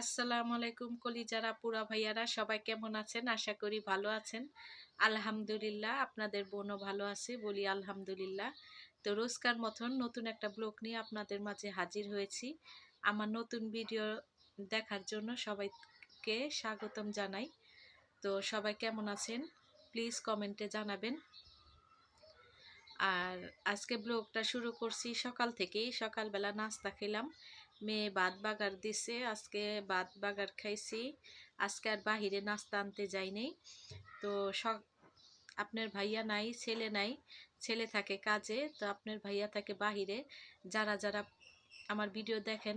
আসসালামু আলাইকুম কলিজারা পুরা ভাইয়ারা সবাই কেমন আছেন? আশা করি ভালো আছেন। আলহামদুলিল্লাহ আপনাদের বোনও ভালো আছে, বলি আলহামদুলিল্লাহ। তো রোজকার মতন নতুন একটা ব্লগ নিয়ে আপনাদের মাঝে হাজির হয়েছি। আমার নতুন ভিডিও দেখার জন্য সবাইকে স্বাগতম জানাই। তো সবাই কেমন আছেন প্লিজ কমেন্টে জানাবেন। আর আজকে ব্লগটা শুরু করছি সকাল থেকেই। সকালবেলা নাস্তা খেলাম, মেয়ে ভাত বাগার দিছে, আজকে ভাত বাগার খাইছি। আজকে আর বাহিরে নাস্তা আনতে যাইনি। তো আপনার ভাইয়া নাই, ছেলে নাই, ছেলে থাকে কাজে, তো আপনার ভাইয়া থাকে বাহিরে। যারা যারা আমার ভিডিও দেখেন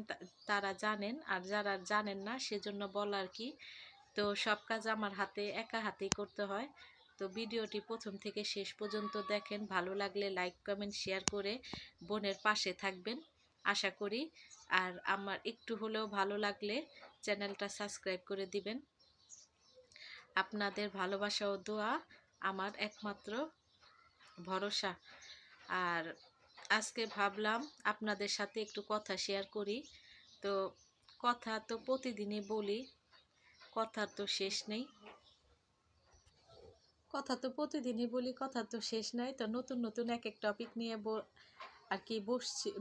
তারা জানেন, আর যারা জানেন না সেজন্য বলা আর কি। তো সব কাজ আমার একা হাতেই করতে হয়। তো ভিডিওটি প্রথম থেকে শেষ পর্যন্ত দেখেন, ভালো লাগলে লাইক কমেন্ট শেয়ার করে বোনের পাশে থাকবেন আশা করি। আর আমার একটু হলেও ভালো লাগলে চ্যানেলটা সাবস্ক্রাইব করে দিবেন। আপনাদের ভালোবাসা ও দোয়া আমার একমাত্র ভরসা। আর আজকে ভাবলাম আপনাদের সাথে একটু কথা শেয়ার করি। তো কথা তো প্রতিদিনই বলি, কথা তো শেষ নেই। কথা তো প্রতিদিনই বলি, কথা তো শেষ নাই। তো নতুন নতুন এক এক টপিক নিয়ে আর কি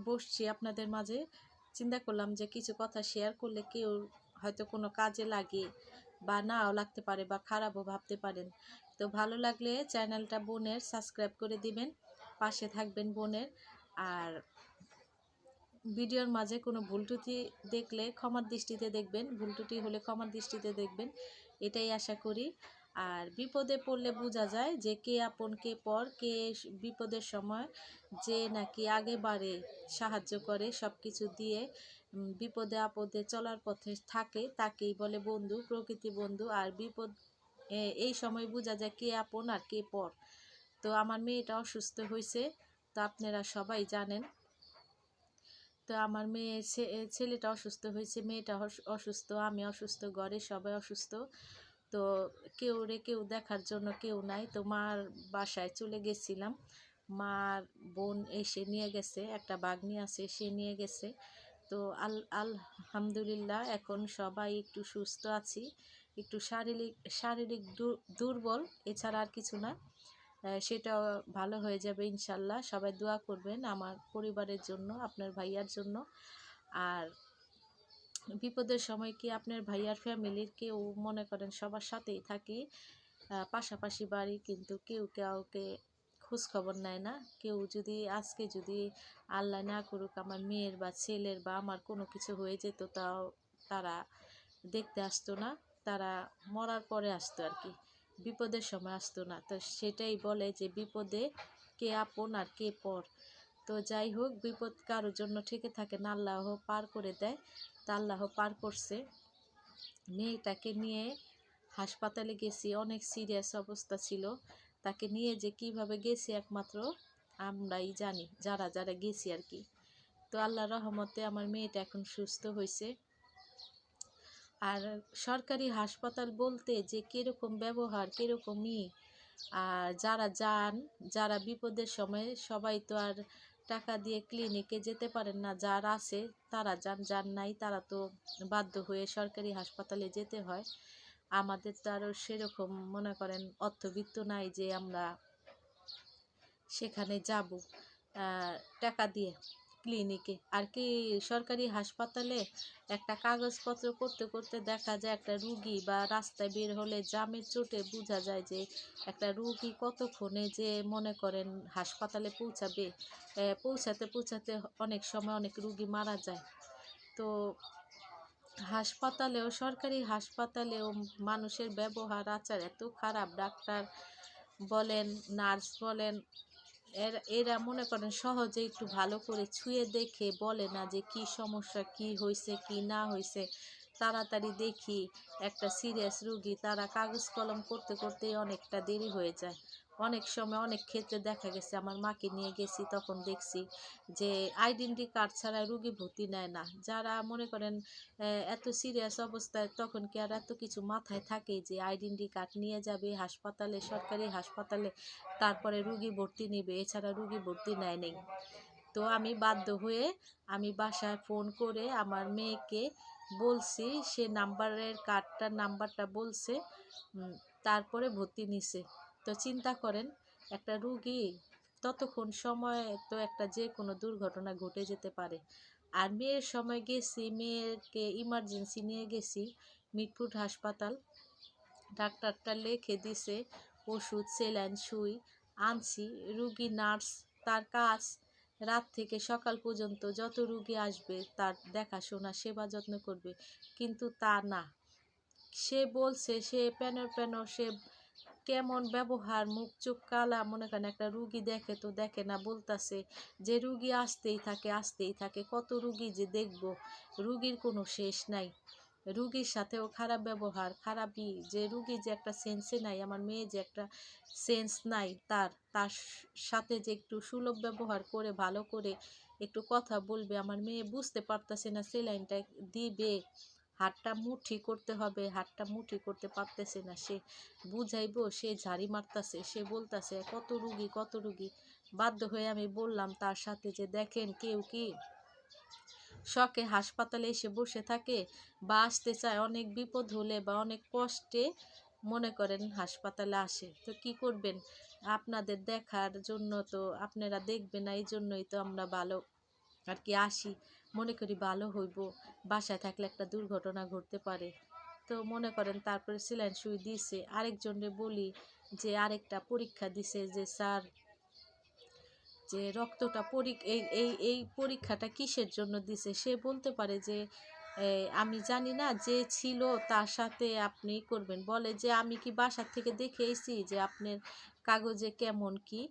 বসছি আপনাদের মাঝে। চিন্তা করলাম যে কিছু কথা শেয়ার করলে কেউ হয়তো কোনো কাজে লাগে, বা নাও লাগতে পারে, বা খারাপও ভাবতে পারেন। তো ভালো লাগলে চ্যানেলটা বোনের সাবস্ক্রাইব করে দিবেন, পাশে থাকবেন বোনের। আর ভিডিওর মাঝে কোনো ভুল ত্রুটি দেখলে ক্ষমার দৃষ্টিতে দেখবেন, ভুল ত্রুটি হলে ক্ষমার দৃষ্টিতে দেখবেন, এটাই আশা করি। আর বিপদে পড়লে বোঝা যায় যে কে আপন কে পর, কে বিপদের সময় যে নাকি আগে বাড়ে, সাহায্য করে সব কিছু দিয়ে। বিপদে আপদে চলার পথে থাকে তাকেই বলে বন্ধু, প্রকৃতি বন্ধু। আর বিপদ এই সময় বোঝা যায় কে আপন আর কে পর। তো আমার মেয়েটা অসুস্থ হয়েছে, তো আপনারা সবাই জানেন। তো আমার ছেলেটা অসুস্থ হয়েছে, মেয়েটা অসুস্থ, আমি অসুস্থ, ঘরে সবাই অসুস্থ। তো কেউ দেখার জন্য কেউ নাই। তো মার বাসায় চলে গেছিলাম, মার বোন এসে নিয়ে গেছে, একটা বাগনি আছে সে নিয়ে গেছে। তো আলহামদুলিল্লাহ এখন সবাই একটু সুস্থ আছি, একটু শারীরিক দুর্বল, এছাড়া আর কিছু না। সেটাও ভালো হয়ে যাবে ইনশাল্লাহ। সবাই দোয়া করবেন আমার পরিবারের জন্য, আপনার ভাইয়ার জন্য। আর বিপদের সময় কি আপনার ভাইয়ার ফ্যামিলির কেউ মনে করেন সবার সাথেই থাকি, পাশাপাশি বাড়ি, কিন্তু কেউ কাউকে খোঁজ খবর নেয় না। কেউ যদি আজকে যদি আল্লাহ না করুক আমার মেয়ের বা ছেলের বা আমার কোনো কিছু হয়ে যেত, তাও তারা দেখতে আসতো না, তারা মরার পরে আসতো আর কি, বিপদের সময় আসতো না। তো সেটাই বলে যে বিপদে কে আপন আর কে পর। তো যাই হোক, বিপদ কারোর জন্য ঠেকে থাকে না, আল্লাহ পার করে দেয়। তা আল্লাহ পার করছে। মেয়েটাকে নিয়ে হাসপাতালে গেছি, অনেক সিরিয়াস অবস্থা ছিল। তাকে নিয়ে যে কিভাবে গেছি একমাত্র আমরাই জানি, যারা যারা গেছি আর কি। তো আল্লাহ রহমতে আমার মেয়েটা এখন সুস্থ হয়েছে। আর সরকারি হাসপাতাল বলতে যে কীরকম ব্যবহার, কীরকমই। আর যারা বিপদের সময়, সবাই তো আর টাকা দিয়ে ক্লিনিকে যেতে পারেন না, যারা আছে তারা যার নাই তারা তো বাধ্য হয়ে সরকারি হাসপাতালে যেতে হয়। আমাদের তো আরও সেরকম মনে করেন অর্থবিত্ত নাই যে আমরা সেখানে যাব টাকা দিয়ে ক্লিনিকে। আর কি সরকারি হাসপাতালে একটা কাগজপত্র করতে করতে দেখা যায় একটা রুগী বা রাস্তায় বের হলে জামের চোটে বোঝা যায় যে একটা রুগী কতক্ষণে যে মনে করেন হাসপাতালে পৌঁছাতে অনেক সময় অনেক রুগী মারা যায়। তো সরকারি হাসপাতালেও মানুষের ব্যবহার আচার এত খারাপ, ডাক্তার বলেন নার্স বলেন, এরা মনে করেন সহজে একটু ভালো করে ছুঁয়ে দেখে বলে না যে কি সমস্যা, কি হয়েছে কি না হয়েছে। তাড়াতাড়ি দেখি একটা সিরিয়াস রুগী, তারা কাগজ কলম করতে করতেই অনেকটা দেরি হয়ে যায়। অনেক সময় অনেক ক্ষেত্রে দেখা গেছে, আমার মাকে নিয়ে গেছি তখন দেখছি যে আইডেন্টি কার্ড ছাড়া রুগী ভর্তি নেয় না। যারা মনে করেন এত সিরিয়াস অবস্থায়, তখন কি আর এত কিছু মাথায় থাকে যে আইডেন্টি কার্ড নিয়ে যাবে হাসপাতালে, সরকারি হাসপাতালে, তারপরে রুগী ভর্তি নেবে, এছাড়া রুগী ভর্তি নেয় নেই। তো আমি বাধ্য হয়ে আমি বাসায় ফোন করে আমার মেয়েকে বলছি, সে নাম্বারের কার্ডটার নাম্বারটা বলছে, তারপরে ভর্তি নিছে। তো চিন্তা করেন, একটা রুগী ততক্ষণ সময় তো একটা যে কোনো দুর্ঘটনা ঘটে যেতে পারে। আর মেয়ের সময় গেছি, মেয়েকে ইমার্জেন্সি নিয়ে গেছি মিটফুট হাসপাতাল, ডাক্তারটা লিখে দিছে ওষুধ, সেলাইন, সুই, আনছি। রুগী নার্স, তার কাজ রাত থেকে সকাল পর্যন্ত যত রুগী আসবে তার দেখাশোনা, সেবা যত্ন করবে। কিন্তু তা না, সে বলছে, সে প্যানর প্যানর, সে কেমন ব্যবহার, মুখ চোখ কালা, মনে করেন একটা রুগী দেখে তো দেখে না, বলতাছে যে রুগী আসতেই থাকে আসতেই থাকে, কত রুগী যে দেখবো, রুগীর কোনো শেষ নাই। রুগীর সাথেও খারাপ ব্যবহার, খারাপই, যে রুগী যে একটা সেন্সে নাই, আমার মেয়ে যে একটা সেন্স নাই, তার তার সাথে যে একটু সুলভ ব্যবহার করে ভালো করে একটু কথা বলবে, আমার মেয়ে বুঝতে পারতেছে না সেলাইনটা দিবে, হাতটা মুঠি করতে হবে, হাতটা মুঠি করতে পারতেছে না, সে বুঝাইবো, সে ঝাড়ি মারতাছে, সে বলতাছে কত রুগী কত রুগী। বাধ্য হয়ে আমি বললাম তার সাথে যে দেখেন, কেউ কি শখে হাসপাতালে এসে বসে থাকে বা আসতে চায় অনেক বিপদ হলে বা অনেক কষ্টে, মনে করেন হাসপাতালে আসে, তো কি করবেন, আপনাদের দেখার জন্য তো আপনারা দেখবেন না, এই জন্যই তো আমরা ভালো আর কি আসি, মনে করি ভালো হইব, বাসায় থাকলে একটা দুর্ঘটনা ঘটতে পারে। তো মনে করেন তারপরে সেলাইন সুই দিছে। আরেকজনে বলি যে আরেকটা পরীক্ষা দিছে যে স্যার, যে রক্তটা এই এই এই পরীক্ষাটা কিসের জন্য দিছে, সে বলতে পারে যে আমি জানি না, যে ছিল তার সাথে আপনি করবেন। বলে যে আমি কি বাসার থেকে দেখে এসেছি যে আপনার কাগজে কেমন কি,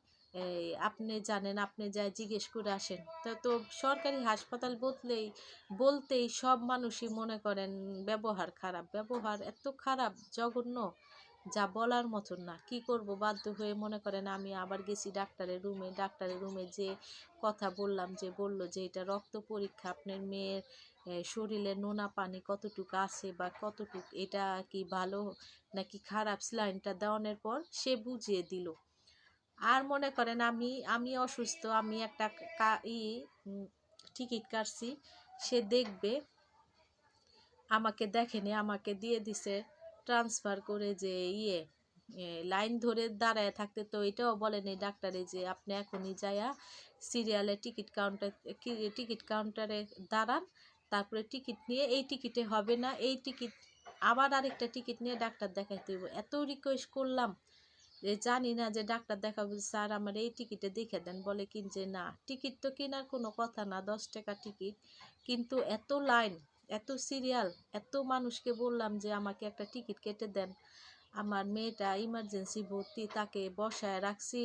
আপনি জানেন, আপনি যাই জিজ্ঞেস করে আসেন। তো সরকারি হাসপাতাল বলতেই সব মানুষই মনে করেন ব্যবহার খারাপ, ব্যবহার এত খারাপ, জঘন্য, যা বলার মতন না। কি করব, বাধ্য হয়ে মনে করেন আমি আবার গেছি ডাক্তারের রুমে যে কথা বললাম, যে বলল যে এটা রক্ত পরীক্ষা, আপনার মেয়ের শরীরে নোনা পানি কতটুকু আছে বা কতটুকু, এটা কি ভালো নাকি খারাপ, স্যালাইনটা দেওয়ানোর পর সে বুঝিয়ে দিল। আর মনে করেন আমি আমি অসুস্থ, আমি একটা টিকিট কাটছি, সে দেখবে, আমাকে দেখেনি, আমাকে দিয়ে দিছে ট্রান্সফার করে, যে লাইন ধরে দাঁড়ায় থাকতে, তো এটাও বলেনি ডাক্তারে যে আপনি এখনই যায়া সিরিয়ালে টিকিট কাউন্টারে দাঁড়ান, তারপরে টিকিট নিয়ে, এই টিকিটে হবে না, এই টিকিট আবার আরেকটা টিকিট নিয়ে ডাক্তার দেখাইতে হইব। এত রিকোয়েস্ট করলাম, যে জানি না যে ডাক্তার দেখাবো, স্যার আমার এই টিকিটে দেখে দেন, বলে কি যে না, টিকিট তো কেনার কোনো কথা না, 10 টাকা টিকিট, কিন্তু এত লাইন, এত সিরিয়াল, এত মানুষকে বললাম যে আমাকে একটা টিকিট কেটে দেন, আমার মেয়েটা ইমার্জেন্সি ভর্তি, তাকে বসায় রাখছি,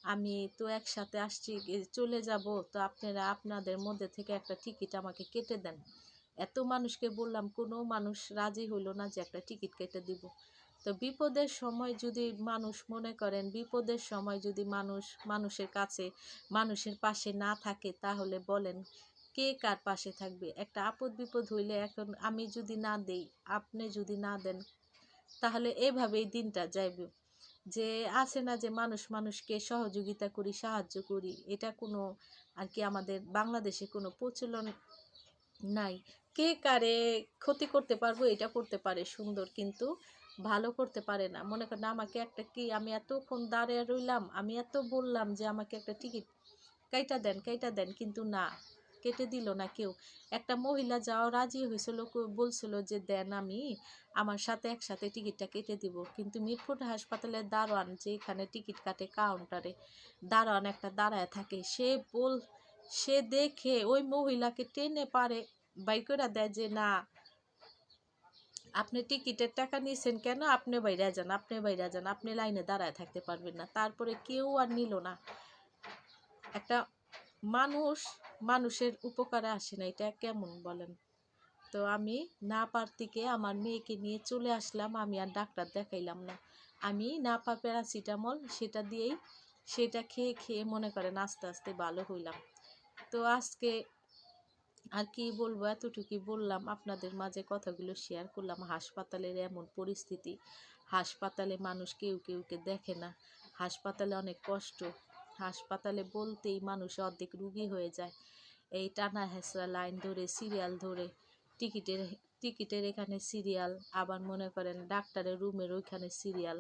আমি তো একসাথে আসছি, চলে যাব, তো আপনারা আপনাদের মধ্যে থেকে একটা টিকিট আমাকে কেটে দেন। এত মানুষকে বললাম, কোনো মানুষ রাজি হইলো না যে একটা টিকিট কেটে দিব। তো বিপদের সময় যদি মানুষ, মনে করেন বিপদের সময় যদি মানুষের কাছে, মানুষের পাশে না থাকে, তাহলে বলেন কে কার পাশে থাকবে। একটা আপদ বিপদ হইলে, এখন আমি যদি না দেই, আপনি যদি না দেন, তাহলে এভাবেই দিনটা যাইবে। যে আছে না যে মানুষ মানুষকে সহযোগিতা করি, সাহায্য করি, এটা কোনো আর কি আমাদের বাংলাদেশে কোনো প্রচলন নাই। কে কারে ক্ষতি করতে পারবো এটা করতে পারে সুন্দর, কিন্তু ভালো করতে পারে না। মনে করেন আমাকে একটা, কি আমি এতক্ষণ দাঁড়িয়ে রইলাম, আমি এত বললাম যে আমাকে একটা টিকিট কাইটা দেন, কিন্তু না, কেটে দিল না কেউ। একটা মহিলা যাও রাজি হয়েছিল, বলছিল যে দেন, আমি আমার সাথে একসাথে টিকিটটা কেটে দিব, কিন্তু মিরপুর হাসপাতালের দারোয়ান, যেখানে টিকিট কাটে কাউন্টারে, দারোয়ান একটা দাঁড়ায় থাকে, সে দেখে ওই মহিলাকে টেনে পারে বাই করে দেয় যে না, আপনি টিকিটের টাকা নিয়েছেন কেন, আপনি বাইরে যান, আপনি লাইনে দাঁড়ায় থাকতে পারবেন না। তারপরে কেউ আর নিল না। একটা মানুষ মানুষের উপকারে আসে না, এটা কেমন বলেন। তো আমি না পারতিকে আমার মেয়েকে নিয়ে চলে আসলাম, আমি আর ডাক্তার দেখাইলাম না, আমি না পা প্যারাসিটামল সেটা খেয়ে খেয়ে মনে করেন আস্তে আস্তে ভালো হইলাম। তো আজকে আর কি বলবো, এতটুকুই বললাম, আপনাদের মাঝে কথাগুলো শেয়ার করলাম। হাসপাতালের এমন পরিস্থিতি, হাসপাতালে মানুষ কেউকে দেখে না, হাসপাতালে অনেক কষ্ট, হাসপাতালে বলতেই মানুষ অর্ধেক রুগী হয়ে যায়, এই টানা হেঁচড়া লাইন ধরে, সিরিয়াল ধরে, টিকিটের টিকিটের এখানে সিরিয়াল, আবার মনে করেন ডাক্তারের রুমের ওইখানে সিরিয়াল,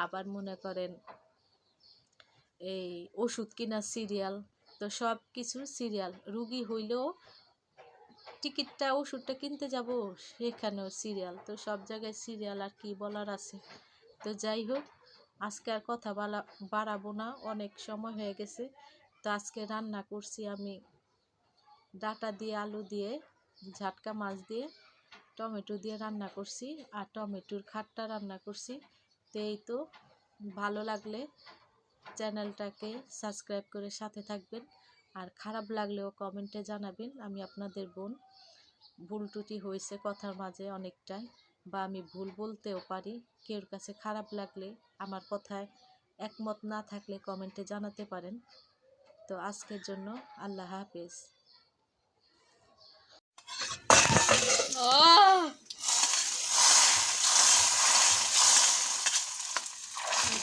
আবার মনে করেন এই ওষুধ কেনার সিরিয়াল। তো সব কিছু সিরিয়াল, রুগী হইলেও টিকিটটা ওষুধটা কিনতে যাব সেখানেও সিরিয়াল। তো সব জায়গায় সিরিয়াল, আর কি বলার আছে। তো যাই হোক, আজকে আর কথা বাড়াবো না, অনেক সময় হয়ে গেছে। তো আজকে রান্না করছি আমি ডাটা দিয়ে, আলু দিয়ে, ঝাটকা মাছ দিয়ে, টমেটো দিয়ে রান্না করছি, আর টমেটোর খাট্টা রান্না করছি। তো এই তো, ভালো লাগলে চ্যানেলটাকে সাবস্ক্রাইব করে সাথে থাকবেন, আর খারাপ লাগলেও কমেন্টে জানাবেন। আমি আপনাদের বোন, ভুল ত্রুটি হয়েছে কথার মাঝে অনেকটাই, বা আমি ভুল বলতেও পারি। কেউর কাছে খারাপ লাগলে, আমার কথায় একমত না থাকলে কমেন্টে জানাতে পারেন। তো আজকের জন্য আল্লাহ হাফেজ।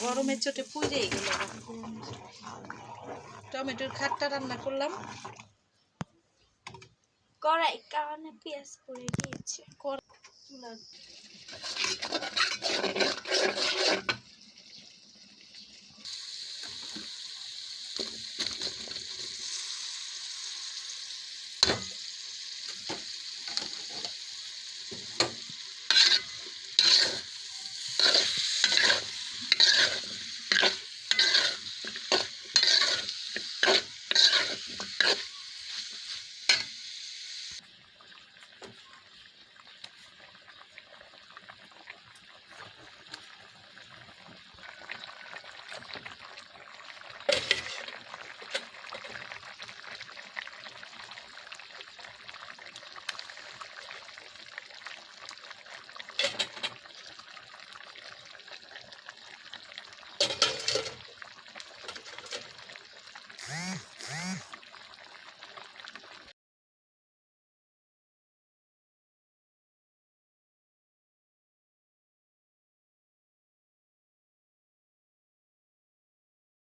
গরমের চোটে পুড়েই গেল। টমেটোর খাট্টা রান্না করলাম, কড়াই কারণে পেঁয়াজ পড়ে গিয়েছে।